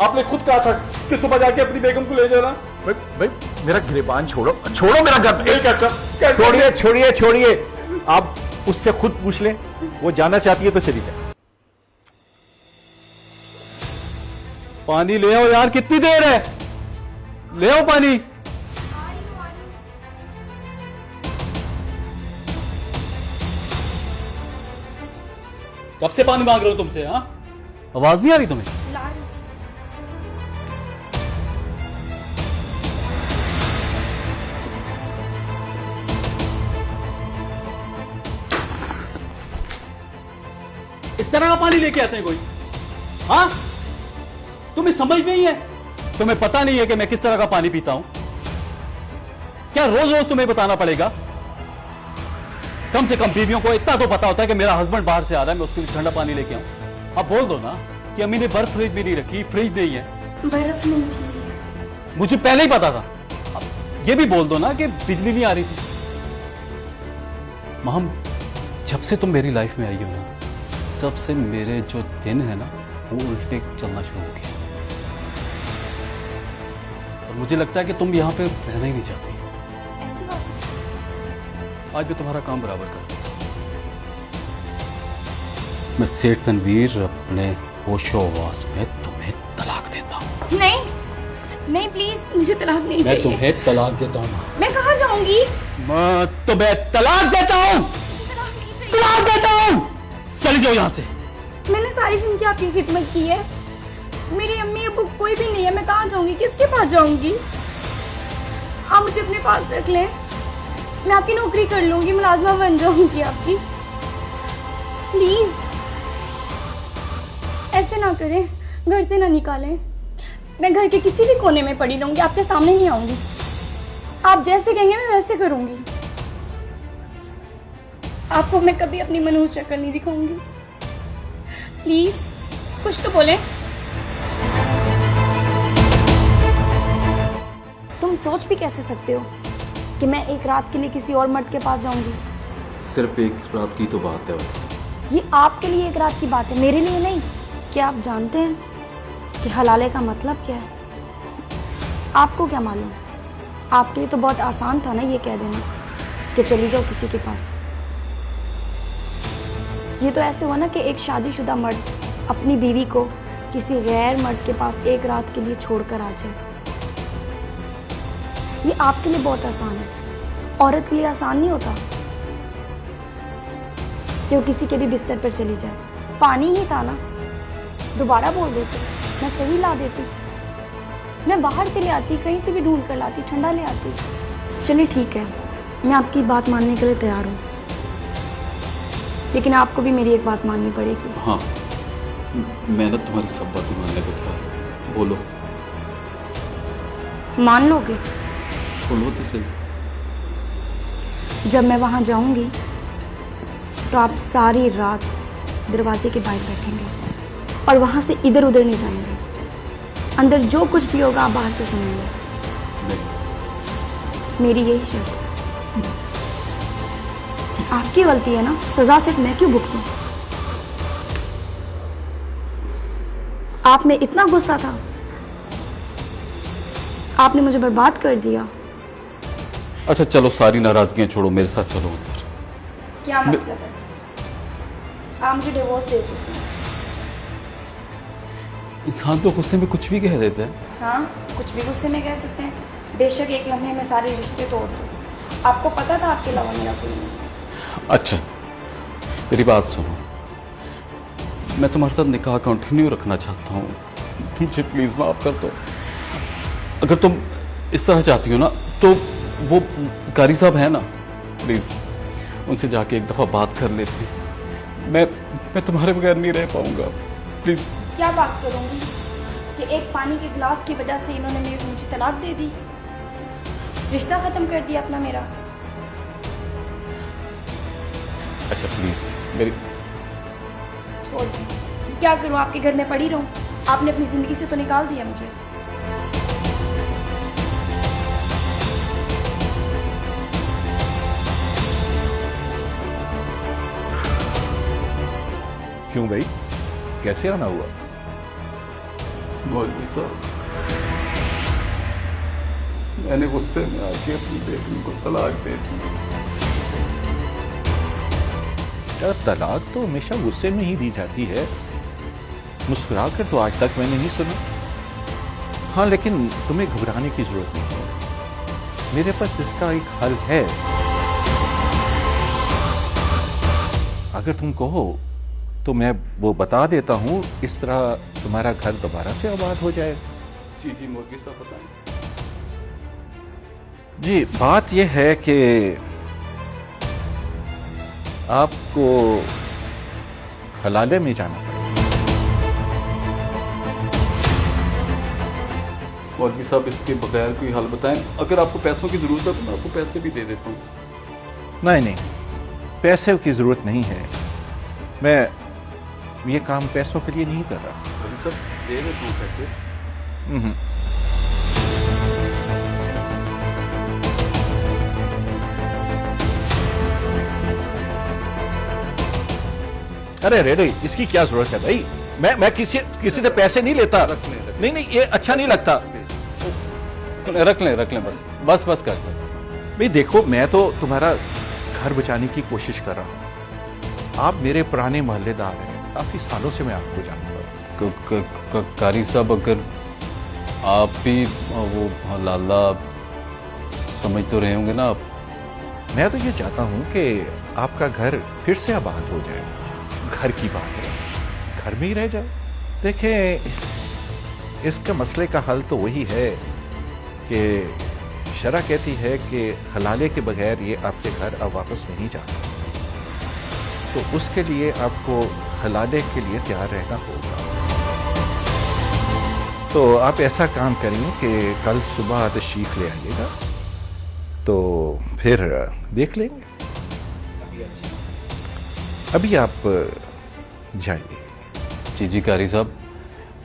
आपने खुद कहा था कि सुबह जाके अपनी बेगम को ले जाना। भाई मेरा गिरेबान छोड़ो, छोड़ो मेरा घर। छोड़िए छोड़िए छोड़िए, आप उससे खुद पूछ लें, वो जाना चाहती है तो चली जाए। पानी ले आओ यार, कितनी देर है, ले आओ पानी। कब से पानी मांग रहा हूं तुमसे? हाँ, आवाज नहीं आ रही तुम्हें? इस तरह का पानी लेके आते हैं कोई? हाँ, तुम्हें समझ नहीं है? तुम्हें पता नहीं है कि मैं किस तरह का पानी पीता हूं? क्या रोज रोज तुम्हें बताना पड़ेगा? कम से कम बीवियों को इतना तो पता होता है कि मेरा हस्बैंड बाहर से आ रहा है, मैं उसके लिए ठंडा पानी लेके आऊं। अब बोल दो ना कि अम्मी ने बर्फ फ्रिज भी नहीं रखी, फ्रिज नहीं है। बर्फ नहीं थी। मुझे पहले ही पता था। अब ये भी बोल दो ना कि बिजली नहीं आ रही थी। महम, जब से तुम मेरी लाइफ में आई हो ना, तब से मेरे जो दिन है ना, वो उल्टे चलना शुरू हो गए। और मुझे लगता है कि तुम यहां पे रहना ही नहीं चाहती। ऐसी बात आज मैं तुम्हारा काम बराबर कर देता हूं। मैं सेठ तनवीर अपने होशो-हवास में तुम्हें तलाक देता हूं। नहीं, नहीं प्लीज, मुझे तलाक नहीं मैं चाहिए। तुम्हें तलाक देता हूं। मैं कहाँ जाऊंगी? मैं तुम्हें तलाक देता हूं। तलाक नहीं चाहिए। तलाक देता हूं। चली जाओ यहां से। मैंने सारी जिंदगी आपकी खिदमत की है। मेरी अम्मी अब्बू कोई भी नहीं है, मैं कहाँ जाऊंगी, किसके पास जाऊंगी? आप मुझे अपने पास रख लें, मैं आपकी नौकरी कर लूंगी, मुलाजमा बन जाऊंगी आपकी। प्लीज ऐसे ना करें, घर से ना निकालें। मैं घर के किसी भी कोने में पड़ी रहूंगी, आपके सामने नहीं आऊंगी। आप जैसे कहेंगे मैं वैसे करूंगी। आपको मैं कभी अपनी मनहूस शक्ल नहीं दिखाऊंगी। प्लीज कुछ तो बोले। तुम सोच भी कैसे सकते हो कि मैं एक रात के लिए किसी और मर्द के पास जाऊंगी? सिर्फ एक रात की तो बात है वैसे। ये आपके लिए एक रात की बात है, मेरे लिए नहीं। क्या आप जानते हैं कि हलाले का मतलब क्या है? आपको क्या मालूम? आपके लिए तो बहुत आसान था ना ये कह देना कि चली जाओ किसी के पास। ये तो ऐसे हुआ ना कि एक शादीशुदा मर्द अपनी बीवी को किसी गैर मर्द के पास एक रात के लिए छोड़कर आ जाए। ये आपके लिए बहुत आसान है, औरत के लिए आसान नहीं होता कि वो किसी के भी बिस्तर पर चली जाए। पानी ही था ना, दोबारा बोल देते, मैं सही ला देती, मैं बाहर से ले आती, कहीं से भी ढूंढ कर लाती, ठंडा ले आती। चलिए ठीक है, मैं आपकी बात मानने के लिए तैयार हूँ, लेकिन आपको भी मेरी एक बात माननी पड़ेगी। हाँ, मैं ना तुम्हारी सब बातें मानने को तैयार हूं। बोलो। मान लोगे? बोलो तो सही। जब मैं वहां जाऊंगी तो आप सारी रात दरवाजे के बाहर बैठेंगे और वहां से इधर उधर नहीं जाएंगे। अंदर जो कुछ भी होगा आप बाहर से सुनेंगे। नहीं। मेरी यही शर्त है। आपकी गलती है ना, सजा सिर्फ मैं क्यों भुगतूं? आप में इतना गुस्सा था, आपने मुझे बर्बाद कर दिया। अच्छा चलो, सारी नाराजगियां छोड़ो, मेरे साथ चलो अंदर। क्या मतलब है? आप मुझे डिवोर्स दे चुके हैं। इंसान तो गुस्से में कुछ भी कह देता है। हाँ, कुछ भी गुस्से में कह सकते हैं। बेशक एक लम्हे में सारे रिश्ते तोड़ दो। आपको पता था आपके अलावा मेरा कोई नहीं। अच्छा, मेरी बात सुनो, मैं तुम्हारे साथ निकाह कंटिन्यू रखना चाहता हूँ, मुझे प्लीज माफ कर दो। अगर तुम इस तरह चाहती हो ना, तो वो कारी साहब है ना, प्लीज उनसे जाके एक दफा बात कर लेते। मैं तुम्हारे बगैर नहीं रह पाऊंगा, प्लीज। क्या बात करूंगी कि एक पानी के गिलास की वजह से इन्होंने मुझे तलाक दे दी, रिश्ता खत्म कर दिया अपना मेरा। अच्छा प्लीज मेरी छोड़ दो। क्या करूं, आपके घर में पड़ी रहूं? आपने अपनी जिंदगी से तो निकाल दिया मुझे। क्यों भाई, कैसे आना हुआ? मौलवी साहब, मैंने गुस्से में आके अपनी बेटी को तलाक दे दी। क्या तलाक तो हमेशा गुस्से में ही दी जाती है, मुस्कुरा कर तो आज तक मैंने नहीं सुना। हाँ, लेकिन तुम्हें घबराने की जरूरत नहीं है, मेरे पास इसका एक हल है। अगर तुम कहो तो मैं वो बता देता हूं, इस तरह तुम्हारा घर दोबारा से आबाद हो जाए। जी जी मौलवी साहब बताएं। जी, बात यह है कि आपको हलाले में जाना पड़ेगा। मौलवी साहब इसके बगैर कोई हल बताएं। अगर आपको पैसों की जरूरत है तो मैं आपको पैसे भी दे देता हूँ। नहीं नहीं, पैसे की जरूरत नहीं है, मैं ये काम पैसों के लिए नहीं कर रहा। मौलवी साहब दे देता हूँ पैसे। हम्म। अरे रे रे, इसकी क्या जरूरत है भाई? मैं किसी से पैसे नहीं लेता। नहीं नहीं, ये अच्छा नहीं लगता। रख लें बस कर सर। भाई देखो, मैं तो तुम्हारा घर बचाने की कोशिश कर रहा हूँ। आप मेरे पुराने मोहल्लेदार हैं, काफी सालों से मैं आपको जानता हूँ। कारी साहब, अगर आप भी वो लाला समझ तो रहे होंगे ना आप। मैं तो ये चाहता हूँ कि आपका घर फिर से आबाद हो जाए। घर की बात है, घर में ही रह जाए। देखें, इसके मसले का हल तो वही है कि शरा कहती है कि हलाले के बगैर ये आपके घर अब वापस नहीं जा सकते, तो उसके लिए आपको हलाले के लिए तैयार रहना होगा। तो आप ऐसा काम करेंगे कि कल सुबह तशरीफ ले आइएगा, तो फिर देख लेंगे। अभी आप जाइए। जी कारी साहब,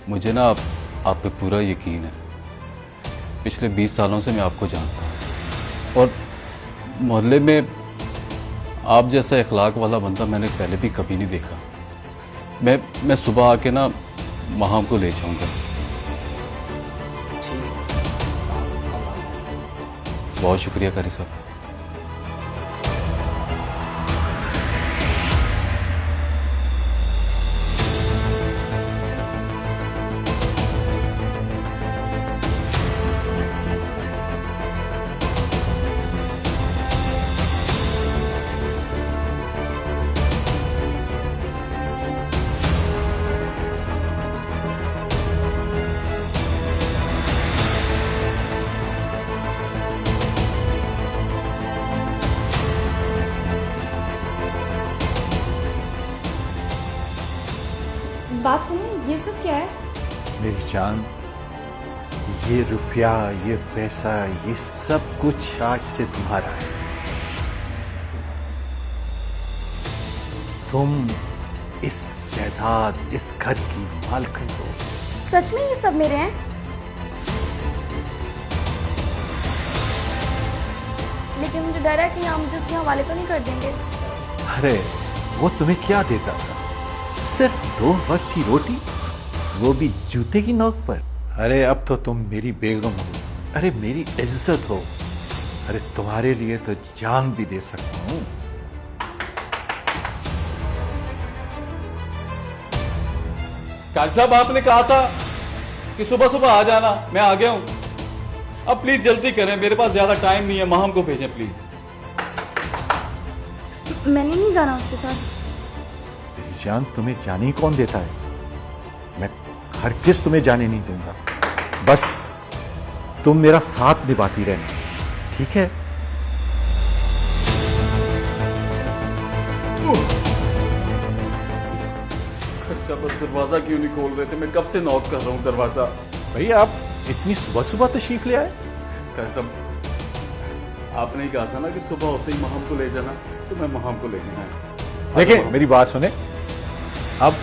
मुझे ना आप पे पूरा यकीन है। पिछले 20 सालों से मैं आपको जानता हूँ और मोहल्ले में आप जैसा इखलाक वाला बंदा मैंने पहले भी कभी नहीं देखा। मैं सुबह आके ना वहाँ को ले जाऊँगा। बहुत शुक्रिया कारी साहब। बात सुनिए, ये सब क्या है? मेरी जान, ये रुपया, ये पैसा, ये सब कुछ आज से तुम्हारा है। तुम इस जायदाद, इस घर की मालकिन हो। सच में ये सब मेरे हैं? लेकिन मुझे डर है कि आप मुझे उसके हवाले तो नहीं कर देंगे। अरे, वो तुम्हें क्या देता था? सिर्फ 2 वक्त की रोटी, वो भी जूते की नोक पर। अरे अब तो तुम मेरी बेगम हो, अरे मेरी इज्जत हो। अरे तुम्हारे लिए तो जान भी दे सकता हूं। कारी साहब, आपने कहा था कि सुबह सुबह आ जाना, मैं आ गया हूं। अब प्लीज जल्दी करें, मेरे पास ज्यादा टाइम नहीं है। महम को भेजें प्लीज। मैंने नहीं जाना उसके साथ। मेरी जान, तुम्हें जाने ही कौन देता है? मैं हरगिज़ तुम्हें जाने नहीं दूंगा। बस तुम मेरा साथ निभाती रहना, ठीक है? अच्छा, बस दरवाजा क्यों नहीं खोल रहे थे? मैं कब से नॉक कर रहा हूँ दरवाजा। भैया, आप इतनी सुबह सुबह तशरीफ ले आए? कारी साहब, आपने ही कहा था ना कि सुबह होते ही महम को ले जाना, तो मैं महम को लेने आया। देखिए, मेरी बात सुने। अब